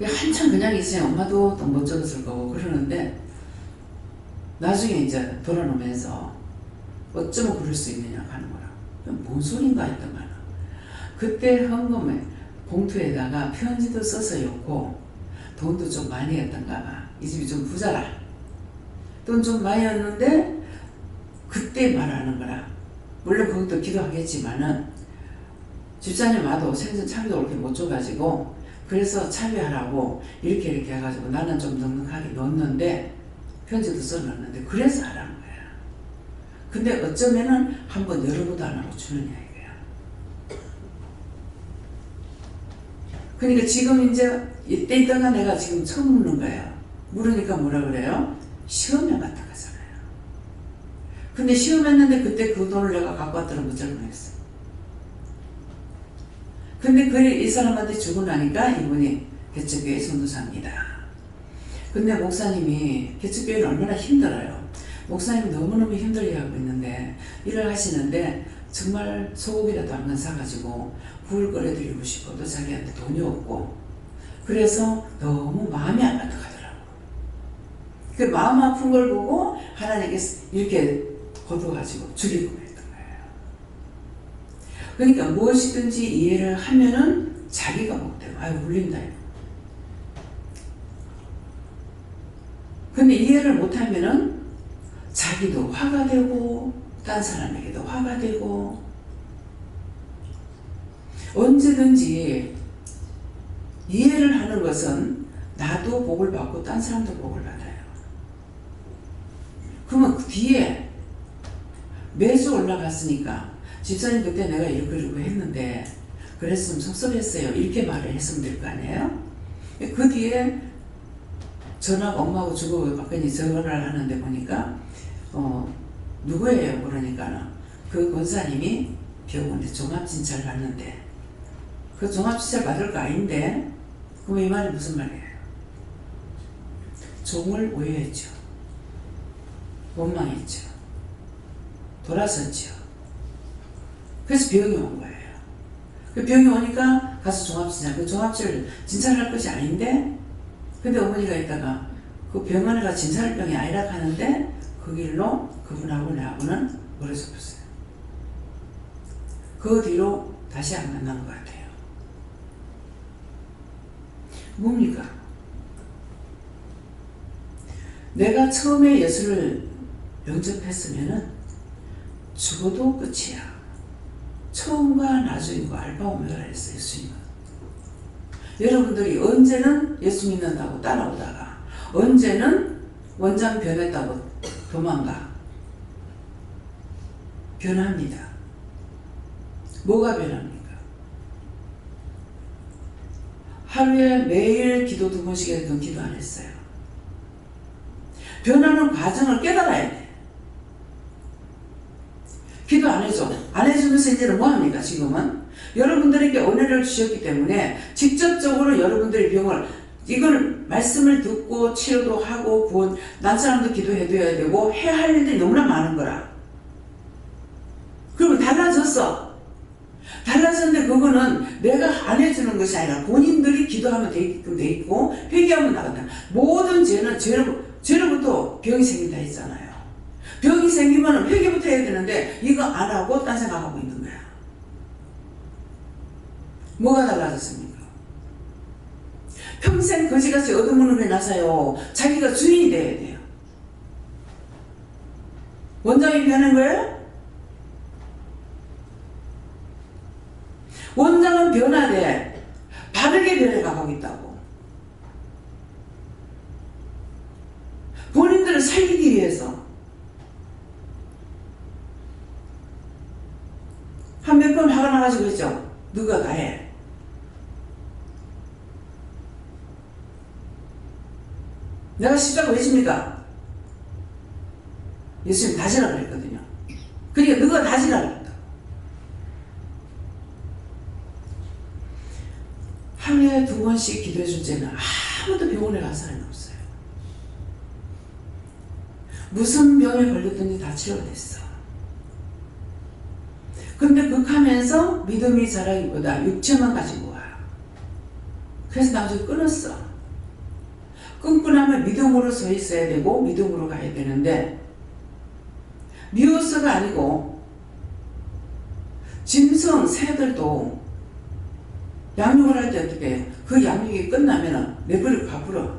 한참 그냥 있으면 엄마도 돈 못 적었을 거고 그러는데 나중에 이제 돌아오면서 어쩌면 그럴 수 있느냐 하는 거라. 뭔 소린가 했더만 그때 헌금에 봉투에다가 편지도 써서 였고 돈도 좀 많이 했던가 봐. 이 집이 좀 부자라. 돈 좀 많이 했는데 그때 말하는 거라. 물론 그것도 기도하겠지만은 집사님 와도 생전 차비도 그렇게 못 줘가지고 그래서 차비하라고 이렇게 해가지고 나는 좀 넉넉하게 넣었는데 편지도 써놨는데 그래서 하라는 거야. 근데 어쩌면은 한번 열어보도 안 하고 주느냐 이거야. 그러니까 지금 이제 이때 있다가 내가 지금 처음 묻는 거예요. 물으니까 뭐라 그래요? 시험에 갔다 가잖아요. 근데 시험했는데 그때 그 돈을 내가 갖고 왔더라면 어쩔 뻔했어. 근데 이 사람한테 주고 나니까 이분이 개척교회 전도사입니다. 근데 목사님이 개척교회는 얼마나 힘들어요. 목사님이 너무너무 힘들게 하고 있는데 일을 하시는데 정말 소고기라도 한 건 사가지고 국을 끓여드리고 싶어도 자기한테 돈이 없고, 그래서 너무 마음이 안 가더라고. 그 마음 아픈 걸 보고 하나님께서 이렇게 거둬가지고 줄이고 그랬던 거예요. 그러니까 무엇이든지 이해를 하면은 자기가 복되고, 아유 울린다. 근데 이해를 못하면은 자기도 화가 되고 딴 사람에게도 화가 되고, 언제든지 이해를 하는 것은 나도 복을 받고 딴 사람도 복을 받아요. 그러면 그 뒤에 매주 올라갔으니까 집사님 그때 내가 이러고 했는데 그랬으면 섭섭했어요, 이렇게 말을 했으면 될 거 아니에요. 그 뒤에 전화가 엄마하고 주고받더니 전화를 하는데 보니까 누구예요? 그러니까 그 권사님이 병원에 종합진찰 받는데, 그 종합진찰 받을 거 아닌데, 그럼 이 말이 무슨 말이에요? 종을 오해했죠. 원망했죠. 돌아섰죠. 그래서 병이 온 거예요. 그 병이 오니까 가서 종합진찰, 그 종합진찰 진찰할 것이 아닌데, 근데 어머니가 있다가 그 병원에 가 진찰할 병이 아니라 하는데 그 길로 그분하고 나하고는 멀어져 버렸어요. 그 뒤로 다시 안 만난 것 같아요. 뭡니까? 내가 처음에 예수를 영접했으면은 죽어도 끝이야. 처음과 나중이고 알파 오메가라 했어요, 예수님은. 여러분들이 언제는 예수 믿는다고 따라오다가 언제는 원장 변했다고 도망가. 변합니다. 뭐가 변합니까? 하루에 매일 기도 2번씩 했던 기도 안 했어요. 변하는 과정을 깨달아야 돼. 기도 안 해줘. 안 해주면서 이제는 뭐합니까? 지금은 여러분들에게 은혜를 주셨기 때문에 직접적으로 여러분들의 병을, 이걸 말씀을 듣고 치료도 하고 구원, 난 사람도 기도해줘야 되고 해야 할 일들이 너무나 많은 거라. 그러면 달라졌어. 달라졌는데 그거는 내가 안 해주는 것이 아니라 본인들이 기도하면 되게끔 돼 있고 회개하면 나간다. 모든 죄는 죄로부터 병이 생긴다 했잖아요. 병이 생기면 회개부터 해야 되는데 이거 안 하고 딴 생각하고 있는 거야. 뭐가 달라졌습니까? 평생 거지같이 얻어먹는 게 나서요. 자기가 주인이 돼야 돼요. 원장이 변한 거예요? 원장은 변화돼. 바르게 변해가고 있다고. 본인들을 살리기 위해서. 한 몇 번 화가 나가지고 했죠. 누가 다 해. 내가 십자가 왜 집니까? 예수님 다시라 그랬거든요. 그러니까 누가 다시라 그랬다. 하루에 2번씩 기도해 줄 때는 아무도 병원에 간 사람이 없어요. 무슨 병에 걸렸든지 다 치료가 됐어. 근데 극하면서 믿음이 자라기보다 육체만 가지고 와요. 그래서 나중에 끊었어. 끊고 나면 믿음으로 서 있어야 되고 믿음으로 가야 되는데, 미워서가 아니고 짐승 새들도 양육을 할 때 어떻게 해요? 그 양육이 끝나면 내버리고 가불어.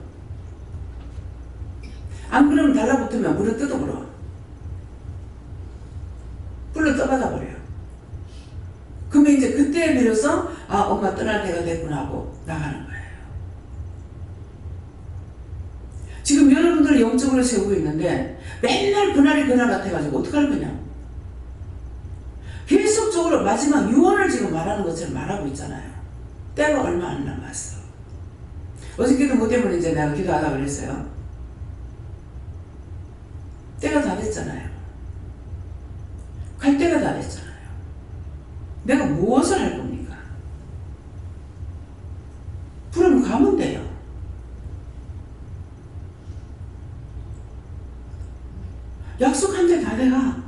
안 그러면 달라붙으면 물어 뜯어버려. 불러 떠받아 버려요. 그러면 이제 그때에 비로소 엄마 떠날 때가 됐구나 하고 나가는 거예요. 지금 여러분들을 영적으로 세우고 있는데 맨날 그날이 그날 같아가지고 어떡할 거냐. 계속적으로 마지막 유언을 지금 말하는 것처럼 말하고 있잖아요. 때가 얼마 안 남았어. 어저께도 뭐 때문에 이제 내가 기도하다 그랬어요. 때가 다 됐잖아요. 갈 때가 다 됐잖아요. 내가 무엇을 할 겁니까? 부르면 가면 돼요. 약속한 데 다 돼가.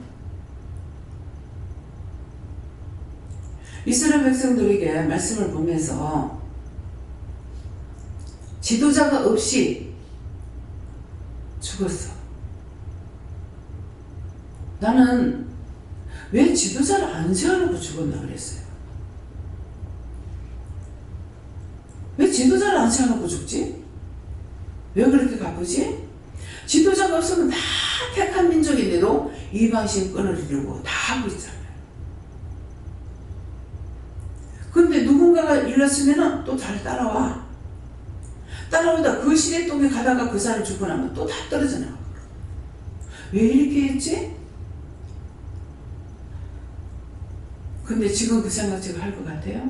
이스라엘 백성들에게 말씀을 보면서 지도자가 없이 죽었어. 나는 왜 지도자를 안 세워놓고 죽었나 그랬어요. 왜 지도자를 안 세워놓고 죽지? 왜 그렇게 가쁘지? 지도자가 없으면 다 택한 민족인데도 이방신 끊어리려고 다 하고 있잖아요. 근데 누군가가 일렀으면 또 잘 따라와. 따라오다 그 시대동에 가다가 그 사람이 죽고 나면 또 다 떨어져 나와. 왜 이렇게 했지? 근데 지금 그 생각 제가 할 것 같아요?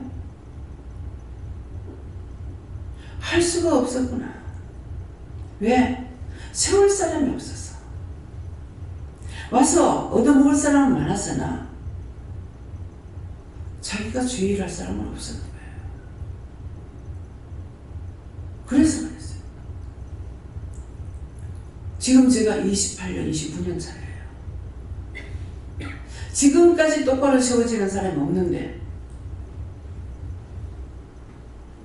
할 수가 없었구나. 왜? 세울 사람이 없었어. 와서 얻어먹을 사람은 많았으나 자기가 주의를 할 사람은 없었던 거예요. 그래서 그랬어요. 지금 제가 28년, 29년 차예요. 지금까지 똑바로 세워지는 사람이 없는데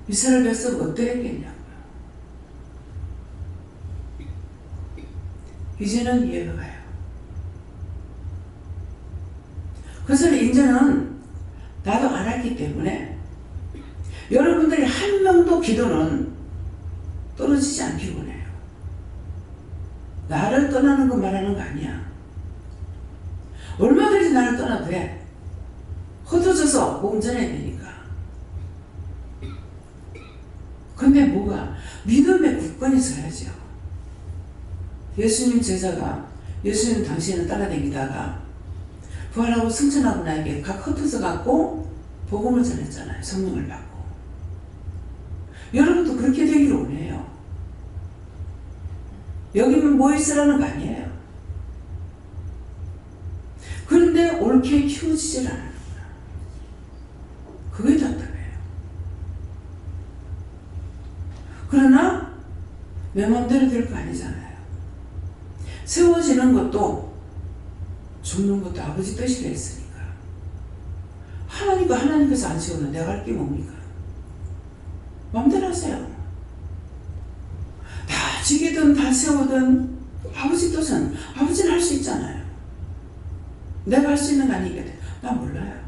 이스라엘 백성은 어떻게 했겠냐고요. 이제는 이해가 가요. 그래서 이제는 나도 알았기 때문에 여러분들이 한 명도 기도는 떨어지지 않기를 원해요. 나를 떠나는 거 말하는 거 아니야. 얼마든지 나를 떠나도 돼. 흩어져서 공전해야 되니까. 근데 뭐가? 믿음의 굳건히 서야죠. 예수님 제자가 예수님 당신을 따라다니다가 부활하고 승천하고 나에게 각 흩어져 갖고 복음을 전했잖아요. 성령을 받고. 여러분도 그렇게 되기를 원해요. 여기면 모여있으라는 거 아니에요. 그런데 옳게 키워지질 않는 거야. 그게 답답해요. 그러나 내 마음대로 될 거 아니잖아요. 세워지는 것도 죽는 것도 아버지 뜻이라 했으니까. 하나님께서 안 세우면 내가 할 게 뭡니까? 마음대로 하세요. 다 지기든 다 세우든 아버지 뜻은 아버지는 할 수 있잖아요. 내가 할 수 있는 거 아니거든. 나 몰라요.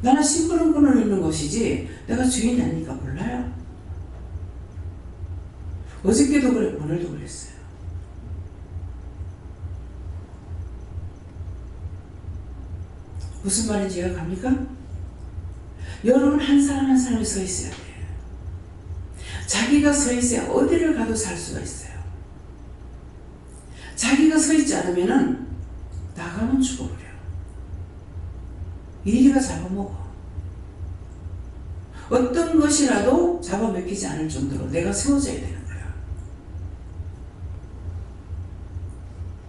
나는 심부름꾼을 있는 것이지 내가 주인이 아니니까 몰라요. 어저께도 그래, 오늘도 그랬어요. 무슨 말인지 이해가 갑니까? 여러분 한 사람 한 사람이 서 있어야 돼요. 자기가 서 있어야 어디를 가도 살 수가 있어요. 자기가 서 있지 않으면은 나가면 죽어버려. 이리가 잡아먹어. 어떤 것이라도 잡아먹히지 않을 정도로 내가 세워져야 되는 거야.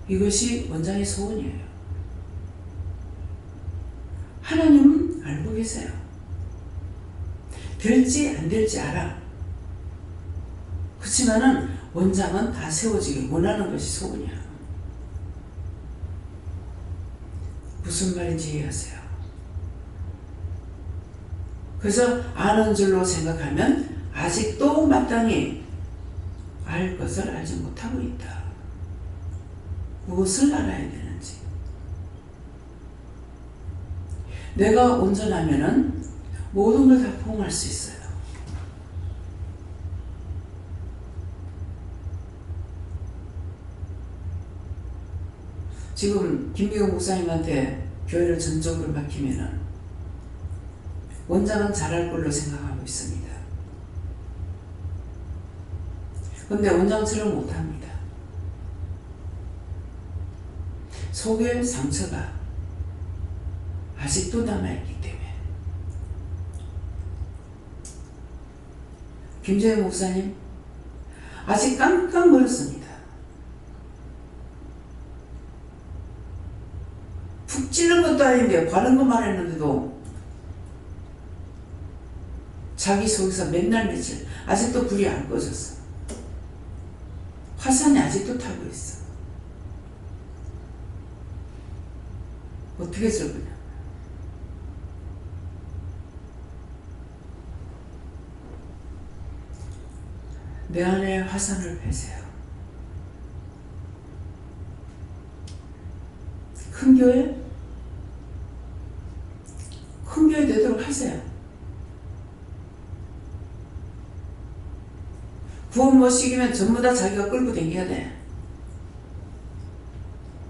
이것이 원장의 소원이에요. 하나님은 알고 계세요. 될지 안 될지 알아. 그렇지만은 원장은 다 세워지길 원하는 것이 소원이야. 무슨 말인지 이해하세요? 그래서 아는 줄로 생각하면 아직도 마땅히 알 것을 알지 못하고 있다. 무엇을 알아야 되는지. 내가 온전하면은 모든 걸 다 포용할 수 있어요. 지금 김미경 목사님한테 교회를 전적으로 맡기면은 원장은 잘할 걸로 생각하고 있습니다. 그런데 원장처럼 못합니다. 속에 상처가 아직도 남아있기 때문에. 김재현 목사님 아직 깜깜 멀었습니다. 푹 찌른 것도 아닌데 바른 것만 했는데도 자기 속에서 맨날 며칠 아직도 불이 안 꺼졌어. 화산이 아직도 타고 있어. 어떻게 쓸 거냐? 내 안에 화산을 펴세요. 큰 교회? 큰 교회 되도록 하세요. 구원 못 시키면 전부 다 자기가 끌고 다녀야 돼.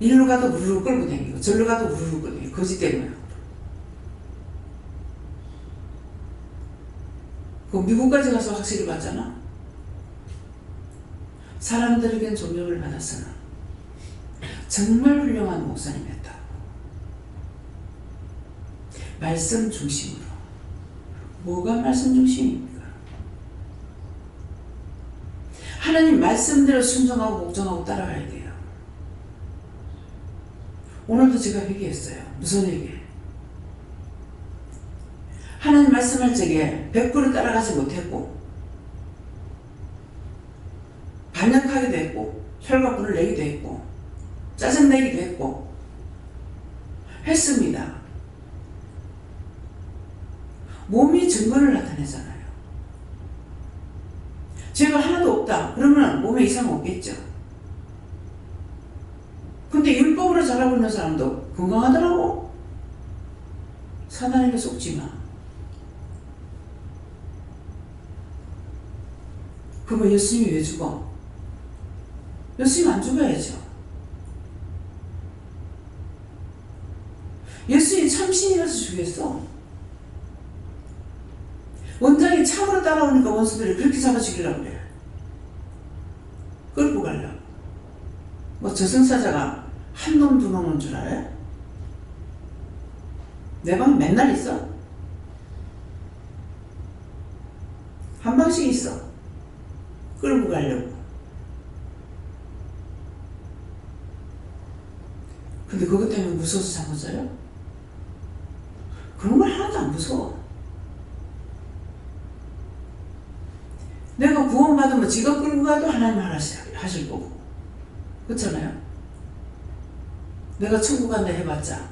일로 가도 우르르 끌고 다니고 절로 가도 우르르 끌고 다니고 거지 때문에. 그 미국까지 가서 확실히 봤잖아. 사람들에겐 존경을 받았으나 정말 훌륭한 목사님이었다. 말씀 중심으로. 뭐가 말씀 중심입니까? 하나님 말씀대로 순종하고 복종하고 따라가야 돼요. 오늘도 제가 회개했어요. 무슨 회개? 하나님 말씀할 적에 100% 따라가지 못했고 반역하기도 했고 혈관분을 내기도 했고 짜증내기도 했고 했습니다. 몸이 증거를 나타내잖아요. 죄가 하나도 없다. 그러면 몸에 이상 없겠죠. 근데 율법으로 자라고 있는 사람도 건강하더라고. 사단에게 속지 마. 그러면 예수님이 왜 죽어? 예수님 안 죽어야죠. 예수님 참신이라서 죽였어. 원장이 참으로 따라오니까 원수들이 그렇게 잡아 죽이려고 그래. 끌고 가려고. 뭐 저승사자가 한 놈 두 놈인 줄 알아요? 내 방에 맨날 있어. 한 방씩 있어. 끌고 가려고. 근데 그것 때문에 무서워서 잠 못 자요? 그런 걸 하나도 안 무서워. 내가 구원받으면 지가 끌고 가도 하나님 하실 거고. 그렇잖아요? 내가 천국 간다 해봤자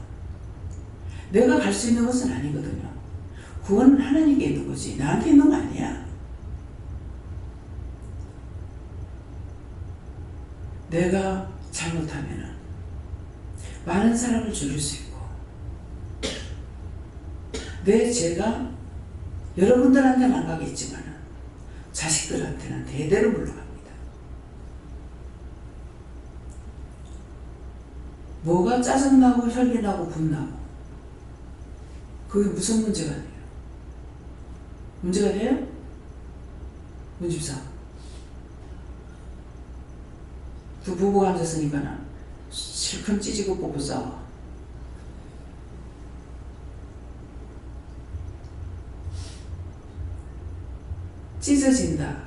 내가 갈 수 있는 것은 아니거든요. 구원은 하나님께 있는 거지 나한테 있는 거 아니야. 내가 잘못하면 많은 사람을 죽일 수 있고 내 죄가 여러분들한테는 안 가겠지만 자식들한테는 대대로 물러갑니다. 뭐가 짜증나고 혈기나고 분나고 그게 무슨 문제가 돼요? 문제가 돼요? 문집사 두 부부가 앉았으니까 실컷 찢고 뽑고 싸워. 찢어진다,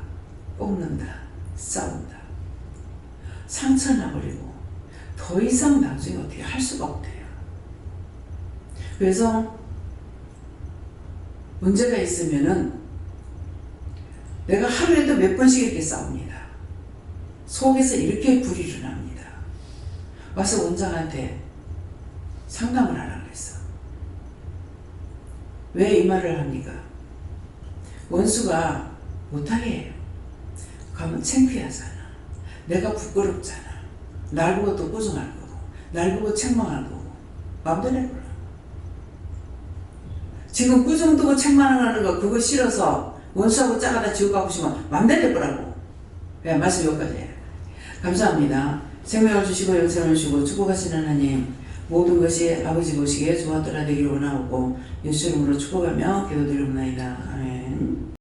뽑는다, 싸운다. 상처 나버리고 더 이상 나중에 어떻게 할 수가 없대요. 그래서 문제가 있으면은 내가 하루에도 몇 번씩 이렇게 싸웁니다. 속에서 이렇게 불이 일어납니다. 와서 원장한테 상담을 하라고 그랬어. 왜 이 말을 합니까? 원수가 못하게 해요. 가면 창피하잖아. 내가 부끄럽잖아. 날 보고 또 꾸중할 거고 날 보고 책망할 거고 마음대로 해보라. 지금 꾸중두고 책망하는 거 그거 싫어서 원수하고 짜가다 지옥 가고 싶으면 마음대로 해보라고. 네, 말씀 여기까지 해요. 감사합니다. 생명을 주시고 영생을 주시고 축복하시는 하나님, 모든 것이 아버지 보시기에 좋았더라 되기를 원하옵고 예수 이름으로 축복하며 기도드리옵나이다. 아멘.